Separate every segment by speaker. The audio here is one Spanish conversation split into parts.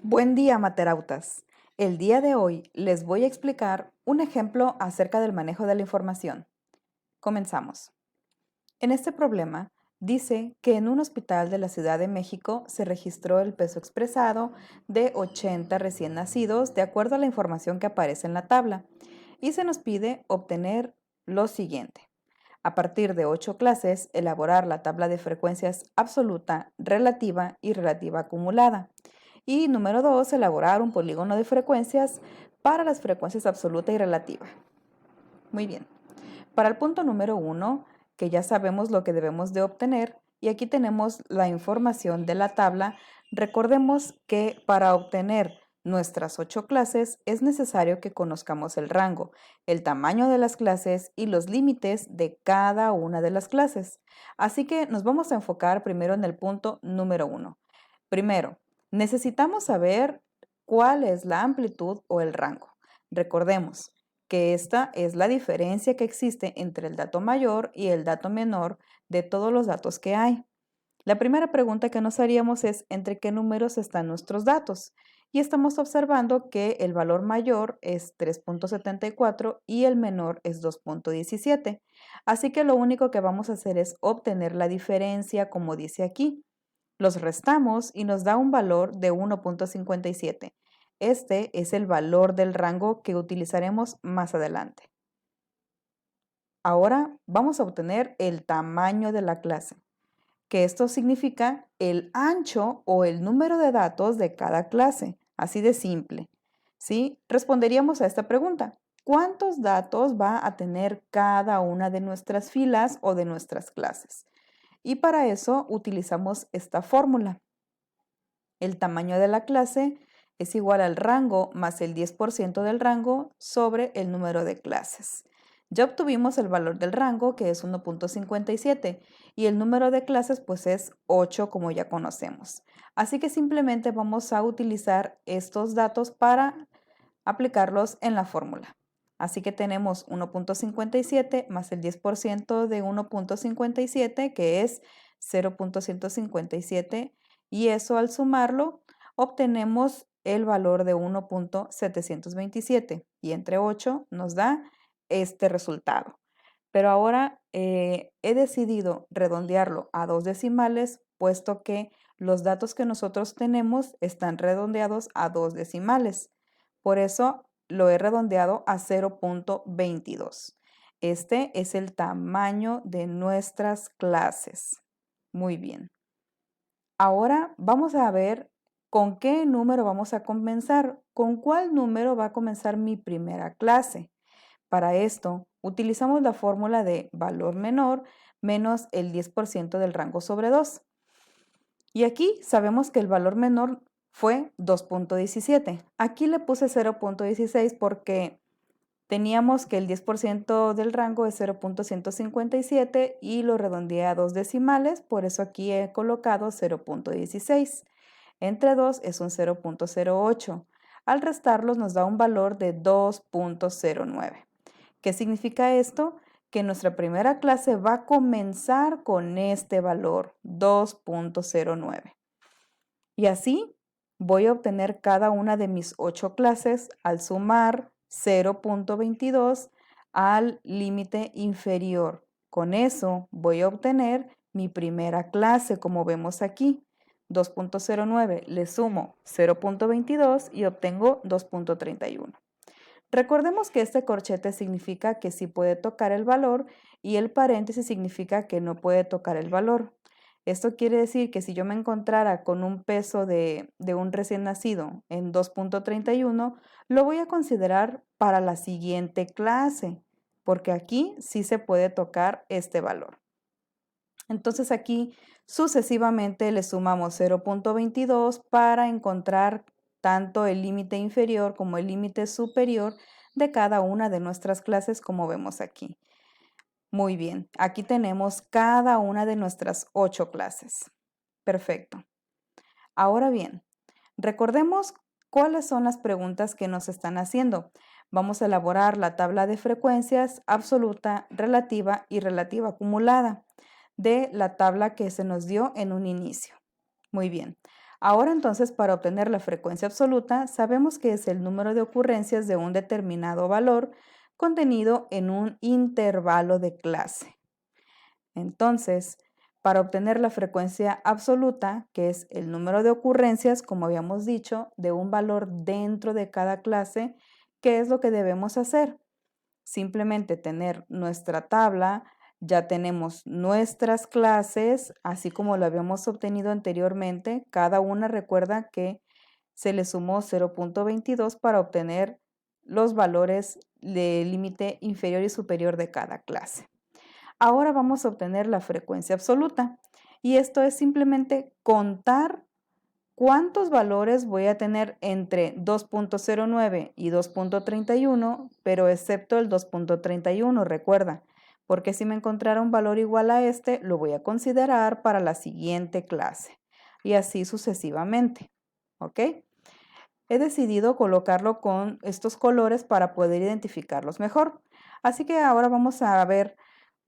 Speaker 1: Buen día, materautas. El día de hoy les voy a explicar un ejemplo acerca del manejo de la información. Comenzamos. En este problema, dice que en un hospital de la Ciudad de México se registró el peso expresado de 80 recién nacidos de acuerdo a la información que aparece en la tabla y se nos pide obtener lo siguiente. A partir de 8 clases, elaborar la tabla de frecuencias absoluta, relativa y relativa acumulada. Y número 2, elaborar un polígono de frecuencias para las frecuencias absoluta y relativa. Muy bien. Para el punto número 1, que ya sabemos lo que debemos de obtener, y aquí tenemos la información de la tabla, recordemos que para obtener nuestras 8 clases es necesario que conozcamos el rango, el tamaño de las clases y los límites de cada una de las clases. Así que nos vamos a enfocar primero en el punto número 1. Primero, necesitamos saber cuál es la amplitud o el rango. Recordemos que esta es la diferencia que existe entre el dato mayor y el dato menor de todos los datos que hay. La primera pregunta que nos haríamos es ¿entre qué números están nuestros datos? Y estamos observando que el valor mayor es 3.74 y el menor es 2.17. Así que lo único que vamos a hacer es obtener la diferencia como dice aquí. Los restamos y nos da un valor de 1.57. Este es el valor del rango que utilizaremos más adelante. Ahora vamos a obtener el tamaño de la clase, que esto significa el ancho o el número de datos de cada clase, así de simple. ¿Sí? Responderíamos a esta pregunta. ¿Cuántos datos va a tener cada una de nuestras filas o de nuestras clases? Y para eso utilizamos esta fórmula. El tamaño de la clase es igual al rango más el 10% del rango sobre el número de clases. Ya obtuvimos el valor del rango, que es 1.57, y el número de clases pues es 8, como ya conocemos. Así que simplemente vamos a utilizar estos datos para aplicarlos en la fórmula. Así que tenemos 1.57 más el 10% de 1.57, que es 0.157, y eso al sumarlo obtenemos el valor de 1.727 y entre 8 nos da este resultado. Pero ahora he decidido redondearlo a 2 decimales, puesto que los datos que nosotros tenemos están redondeados a 2 decimales. Por eso lo he redondeado a 0.22. Este es el tamaño de nuestras clases. Muy bien. Ahora vamos a ver con qué número vamos a comenzar. ¿Con cuál número va a comenzar mi primera clase? Para esto, utilizamos la fórmula de valor menor menos el 10% del rango sobre 2. Y aquí sabemos que el valor menor fue 2.17. Aquí le puse 0.16 porque teníamos que el 10% del rango es 0.157 y lo redondeé a 2 decimales, por eso aquí he colocado 0.16. Entre 2 es un 0.08. Al restarlos nos da un valor de 2.09. ¿Qué significa esto? Que nuestra primera clase va a comenzar con este valor, 2.09. Y así voy a obtener cada una de mis 8 clases al sumar 0.22 al límite inferior. Con eso voy a obtener mi primera clase, como vemos aquí. 2.09, le sumo 0.22 y obtengo 2.31. Recordemos que este corchete significa que sí puede tocar el valor y el paréntesis significa que no puede tocar el valor. Esto quiere decir que si yo me encontrara con un peso de un recién nacido en 2.31, lo voy a considerar para la siguiente clase, porque aquí sí se puede tocar este valor. Entonces aquí sucesivamente le sumamos 0.22 para encontrar tanto el límite inferior como el límite superior de cada una de nuestras clases, como vemos aquí. Muy bien, aquí tenemos cada una de nuestras 8 clases. Perfecto. Ahora bien, recordemos cuáles son las preguntas que nos están haciendo. Vamos a elaborar la tabla de frecuencias absoluta, relativa y relativa acumulada de la tabla que se nos dio en un inicio. Muy bien. Ahora entonces, para obtener la frecuencia absoluta, sabemos que es el número de ocurrencias de un determinado valor contenido en un intervalo de clase. Entonces, para obtener la frecuencia absoluta, que es el número de ocurrencias, como habíamos dicho, de un valor dentro de cada clase, ¿qué es lo que debemos hacer? Simplemente tener nuestra tabla, ya tenemos nuestras clases, así como lo habíamos obtenido anteriormente. Cada una recuerda que se le sumó 0.22 para obtener los valores de límite inferior y superior de cada clase. Ahora vamos a obtener la frecuencia absoluta y esto es simplemente contar cuántos valores voy a tener entre 2.09 y 2.31, pero excepto el 2.31, recuerda, porque si me encontrara un valor igual a este, lo voy a considerar para la siguiente clase y así sucesivamente, ¿ok? He decidido colocarlo con estos colores para poder identificarlos mejor. Así que ahora vamos a ver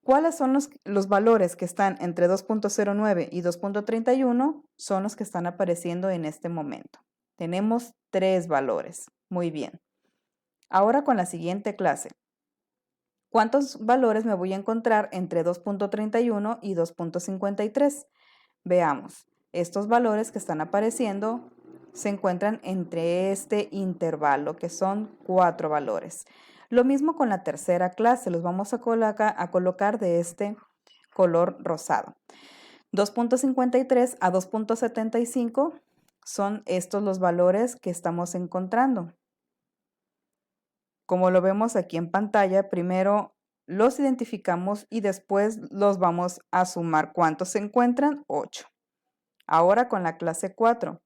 Speaker 1: ¿cuáles son los valores que están entre 2.09 y 2.31? Son los que están apareciendo en este momento. Tenemos 3 valores. Muy bien. Ahora con la siguiente clase. ¿Cuántos valores me voy a encontrar entre 2.31 y 2.53? Veamos. Estos valores que están apareciendo se encuentran entre este intervalo, que son 4 valores. Lo mismo con la tercera clase, los vamos a colocar de este color rosado. 2.53 a 2.75 son estos los valores que estamos encontrando. Como lo vemos aquí en pantalla, primero los identificamos y después los vamos a sumar. ¿Cuántos se encuentran? 8. Ahora con la clase 4.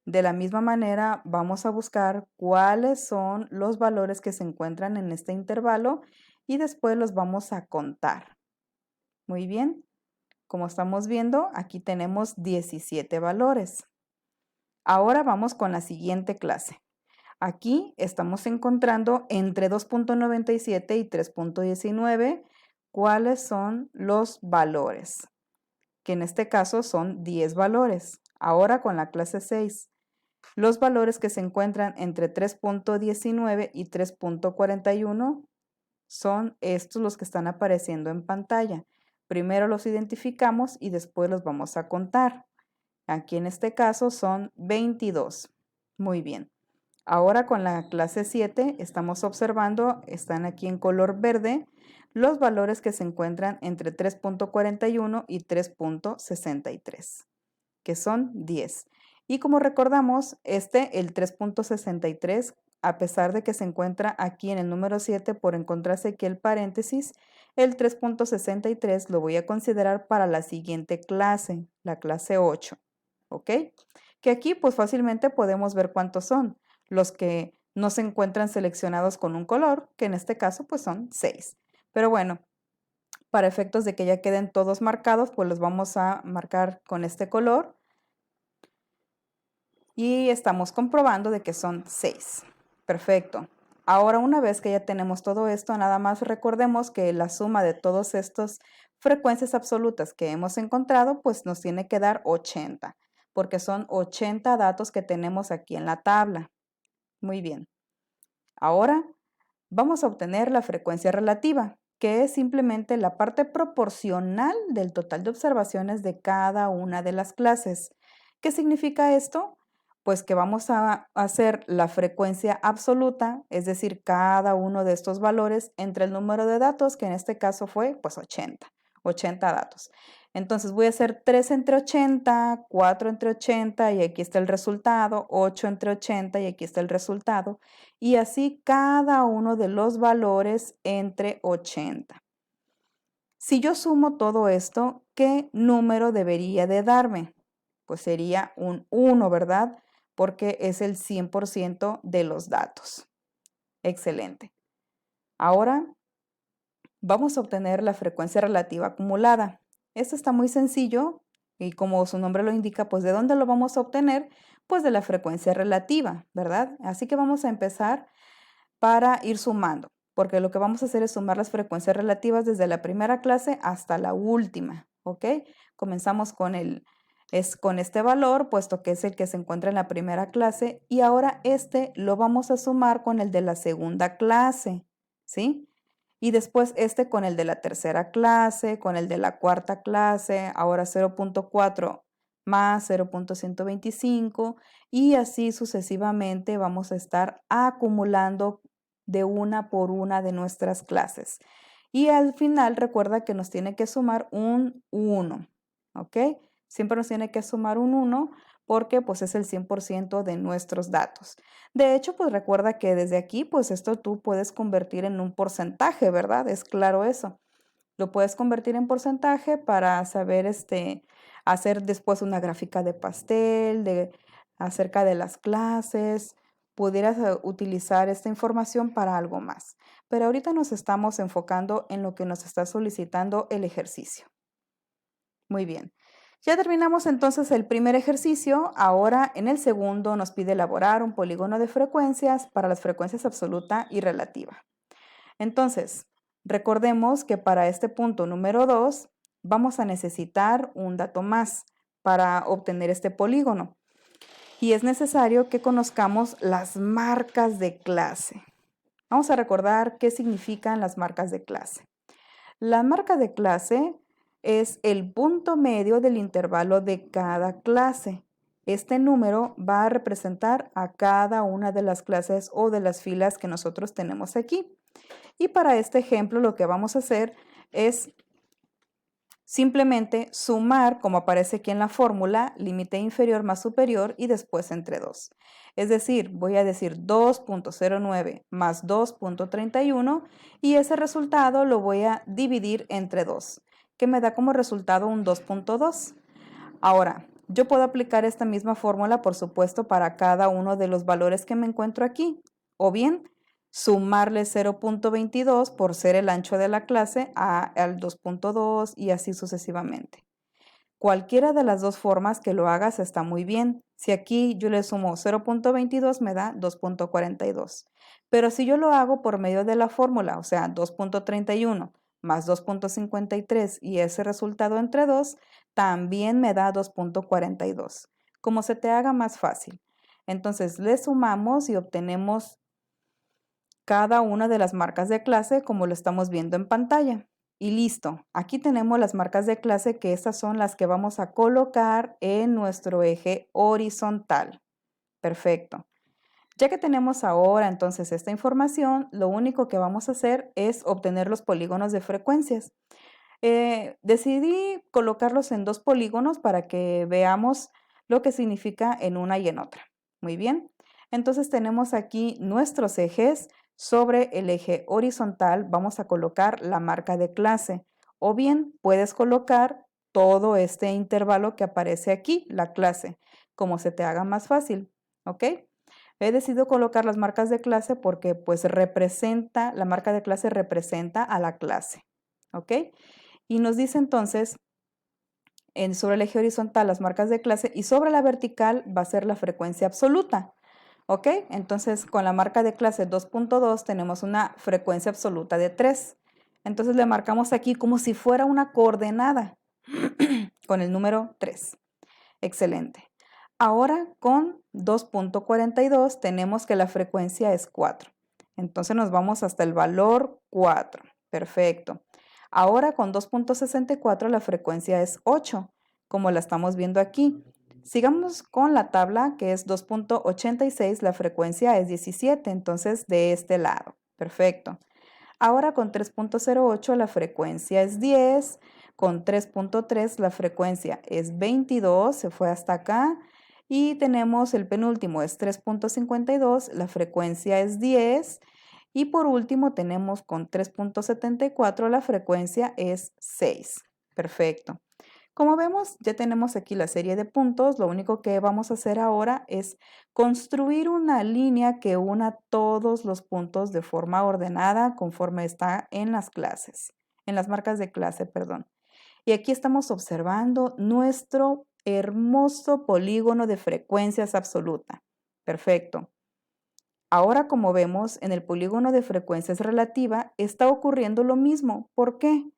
Speaker 1: De la misma manera, vamos a buscar cuáles son los valores que se encuentran en este intervalo y después los vamos a contar. Muy bien, como estamos viendo, aquí tenemos 17 valores. Ahora vamos con la siguiente clase. Aquí estamos encontrando entre 2.97 y 3.19 cuáles son los valores, que en este caso son 10 valores. Ahora con la clase 6. Los valores que se encuentran entre 3.19 y 3.41 son estos los que están apareciendo en pantalla. Primero los identificamos y después los vamos a contar. Aquí en este caso son 22. Muy bien. Ahora con la clase 7 estamos observando, están aquí en color verde, los valores que se encuentran entre 3.41 y 3.63, que son 10. Y como recordamos, el 3.63, a pesar de que se encuentra aquí en el número 7 por encontrarse aquí el paréntesis, el 3.63 lo voy a considerar para la siguiente clase, la clase 8, ¿ok? Que aquí pues fácilmente podemos ver cuántos son. Los que no se encuentran seleccionados con un color, que en este caso pues son 6. Pero bueno, para efectos de que ya queden todos marcados, pues los vamos a marcar con este color. Y estamos comprobando de que son 6. Perfecto. Ahora, una vez que ya tenemos todo esto, nada más recordemos que la suma de todas estas frecuencias absolutas que hemos encontrado, pues nos tiene que dar 80, porque son 80 datos que tenemos aquí en la tabla. Muy bien. Ahora vamos a obtener la frecuencia relativa, que es simplemente la parte proporcional del total de observaciones de cada una de las clases. ¿Qué significa esto? Pues que vamos a hacer la frecuencia absoluta, es decir, cada uno de estos valores entre el número de datos, que en este caso fue pues 80 datos. Entonces voy a hacer 3 entre 80, 4 entre 80 y aquí está el resultado, 8 entre 80 y aquí está el resultado, y así cada uno de los valores entre 80. Si yo sumo todo esto, ¿qué número debería de darme? Pues sería un 1, ¿verdad? Porque es el 100% de los datos. Excelente. Ahora vamos a obtener la frecuencia relativa acumulada. Esto está muy sencillo y como su nombre lo indica, pues ¿de dónde lo vamos a obtener? Pues de la frecuencia relativa, ¿verdad? Así que vamos a empezar para ir sumando, porque lo que vamos a hacer es sumar las frecuencias relativas desde la primera clase hasta la última, ¿ok? Comenzamos con el Es con este valor, puesto que es el que se encuentra en la primera clase, y ahora este lo vamos a sumar con el de la segunda clase, ¿sí? Y después este con el de la tercera clase, con el de la cuarta clase, ahora 0.4 más 0.125 y así sucesivamente vamos a estar acumulando de una por una de nuestras clases. Y al final recuerda que nos tiene que sumar un 1, ¿ok? Siempre nos tiene que sumar un 1 porque pues es el 100% de nuestros datos. De hecho, pues recuerda que desde aquí, pues esto tú puedes convertir en un porcentaje, ¿verdad? Es claro eso. Lo puedes convertir en porcentaje para saber, hacer después una gráfica de pastel, acerca de las clases. Pudieras utilizar esta información para algo más. Pero ahorita nos estamos enfocando en lo que nos está solicitando el ejercicio. Muy bien. Ya terminamos entonces el primer ejercicio. Ahora en el segundo nos pide elaborar un polígono de frecuencias para las frecuencias absoluta y relativa. Entonces, recordemos que para este punto número 2 vamos a necesitar un dato más para obtener este polígono. Y es necesario que conozcamos las marcas de clase. Vamos a recordar qué significan las marcas de clase. La marca de clase es el punto medio del intervalo de cada clase. Este número va a representar a cada una de las clases o de las filas que nosotros tenemos aquí. Y para este ejemplo lo que vamos a hacer es simplemente sumar, como aparece aquí en la fórmula, límite inferior más superior y después entre 2. Es decir, voy a decir 2.09 más 2.31 y ese resultado lo voy a dividir entre 2, que me da como resultado un 2.2. Ahora, yo puedo aplicar esta misma fórmula, por supuesto, para cada uno de los valores que me encuentro aquí, o bien sumarle 0.22 por ser el ancho de la clase al 2.2 y así sucesivamente. Cualquiera de las dos formas que lo hagas está muy bien. Si aquí yo le sumo 0.22 me da 2.42. Pero si yo lo hago por medio de la fórmula, o sea, 2.31 más 2.53 y ese resultado entre 2, también me da 2.42. Como se te haga más fácil. Entonces le sumamos y obtenemos cada una de las marcas de clase como lo estamos viendo en pantalla. Y listo, aquí tenemos las marcas de clase que estas son las que vamos a colocar en nuestro eje horizontal. Perfecto. Ya que tenemos ahora entonces esta información, lo único que vamos a hacer es obtener los polígonos de frecuencias. Decidí colocarlos en dos polígonos para que veamos lo que significa en una y en otra. Muy bien. Entonces tenemos aquí nuestros ejes. Sobre el eje horizontal vamos a colocar la marca de clase o bien puedes colocar todo este intervalo que aparece aquí, la clase, como se te haga más fácil. ¿Ok? He decidido colocar las marcas de clase porque pues la marca de clase representa a la clase. ¿Ok? Y nos dice entonces, sobre el eje horizontal las marcas de clase y sobre la vertical va a ser la frecuencia absoluta. ¿Ok? Entonces con la marca de clase 2.2 tenemos una frecuencia absoluta de 3. Entonces le marcamos aquí como si fuera una coordenada con el número 3. Excelente. Ahora con 2.42 tenemos que la frecuencia es 4. Entonces nos vamos hasta el valor 4. Perfecto. Ahora con 2.64 la frecuencia es 8, como la estamos viendo aquí. Sigamos con la tabla que es 2.86, la frecuencia es 17, entonces de este lado. Perfecto. Ahora con 3.08 la frecuencia es 10, con 3.3 la frecuencia es 22, se fue hasta acá. Y tenemos el penúltimo, es 3.52, la frecuencia es 10. Y por último tenemos con 3.74 la frecuencia es 6. Perfecto. Como vemos, ya tenemos aquí la serie de puntos. Lo único que vamos a hacer ahora es construir una línea que una todos los puntos de forma ordenada conforme está en las clases, en las marcas de clase, perdón. Y aquí estamos observando nuestro hermoso polígono de frecuencias absoluta. Perfecto. Ahora, como vemos, en el polígono de frecuencias relativa está ocurriendo lo mismo. ¿Por qué?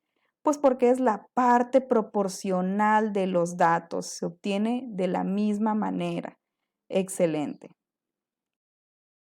Speaker 1: Pues porque es la parte proporcional de los datos, se obtiene de la misma manera. Excelente.